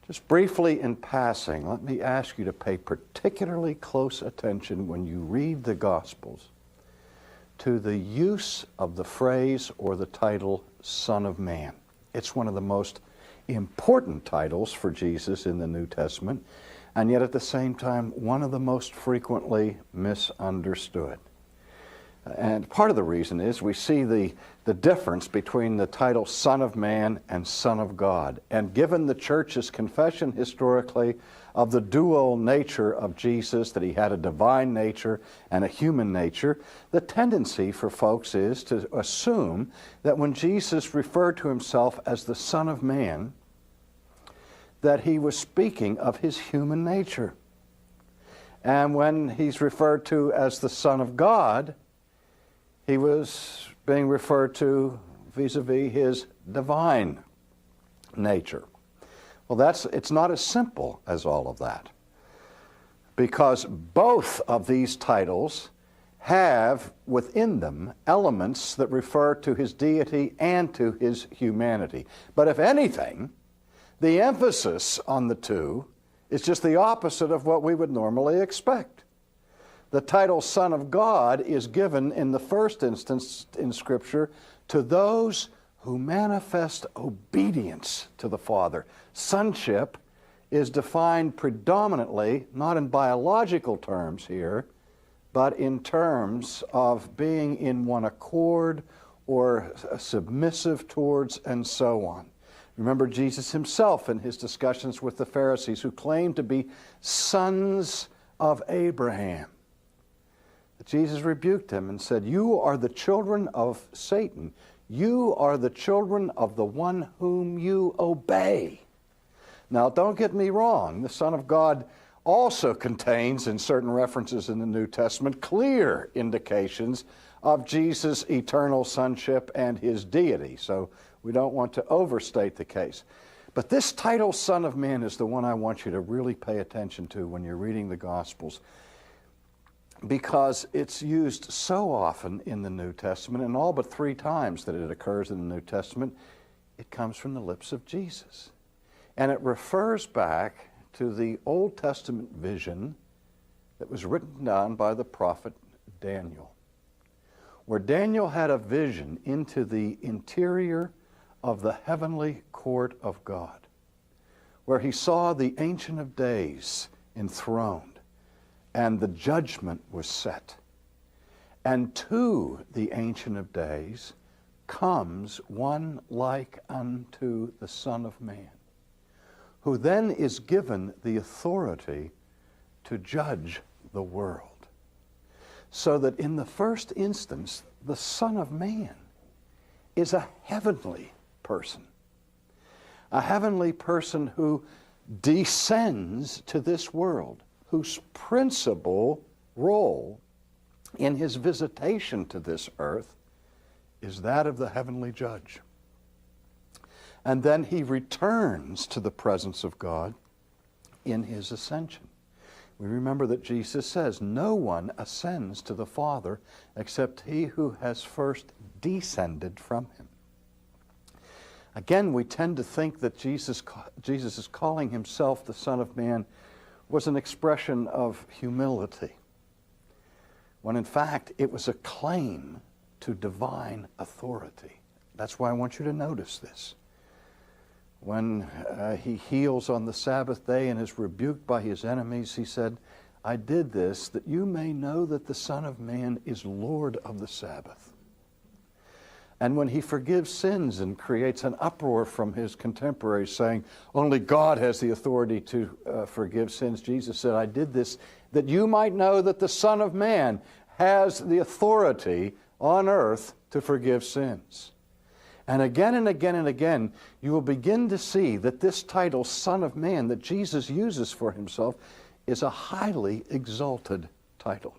Just briefly in passing, let me ask you to pay particularly close attention when you read the Gospels to the use of the phrase or the title Son of Man. It's one of the most important titles for Jesus in the New Testament, and yet at the same time, one of the most frequently misunderstood. And part of the reason is we see the difference between the title Son of Man and Son of God. And given the church's confession historically of the dual nature of Jesus, that he had a divine nature and a human nature, the tendency for folks is to assume that when Jesus referred to himself as the Son of Man, that he was speaking of his human nature. And when he's referred to as the Son of God, he was being referred to vis-a-vis his divine nature. Well, it's not as simple as all of that, because both of these titles have within them elements that refer to his deity and to his humanity. But if anything, the emphasis on the two is just the opposite of what we would normally expect. The title Son of God is given in the first instance in Scripture to those who manifest obedience to the Father. Sonship is defined predominantly, not in biological terms here, but in terms of being in one accord or submissive towards and so on. Remember Jesus himself in his discussions with the Pharisees who claimed to be sons of Abraham. Jesus rebuked him and said, "You are the children of Satan. You are the children of the one whom you obey." Now, don't get me wrong. The Son of God also contains, in certain references in the New Testament, clear indications of Jesus' eternal sonship and his deity. So we don't want to overstate the case. But this title, Son of Man, is the one I want you to really pay attention to when you're reading the Gospels, because it's used so often in the New Testament, and all but 3 times that it occurs in the New Testament, it comes from the lips of Jesus. And it refers back to the Old Testament vision that was written down by the prophet Daniel, where Daniel had a vision into the interior of the heavenly court of God, where he saw the Ancient of Days enthroned, and the judgment was set. And to the Ancient of Days comes one like unto the Son of Man, who then is given the authority to judge the world. So that in the first instance, the Son of Man is a heavenly person. A heavenly person who descends to this world, whose principal role in his visitation to this earth is that of the heavenly judge. And then he returns to the presence of God in his ascension. We remember that Jesus says, "No one ascends to the Father except he who has first descended from him." Again, we tend to think that Jesus is calling himself the Son of Man was an expression of humility, when in fact it was a claim to divine authority. That's why I want you to notice this. When he heals on the Sabbath day and is rebuked by his enemies, he said, "I did this that you may know that the Son of Man is Lord of the Sabbath." And when he forgives sins and creates an uproar from his contemporaries saying, "Only God has the authority to forgive sins," Jesus said, "I did this that you might know that the Son of Man has the authority on earth to forgive sins." And again and again and again, you will begin to see that this title, Son of Man, that Jesus uses for himself, is a highly exalted title.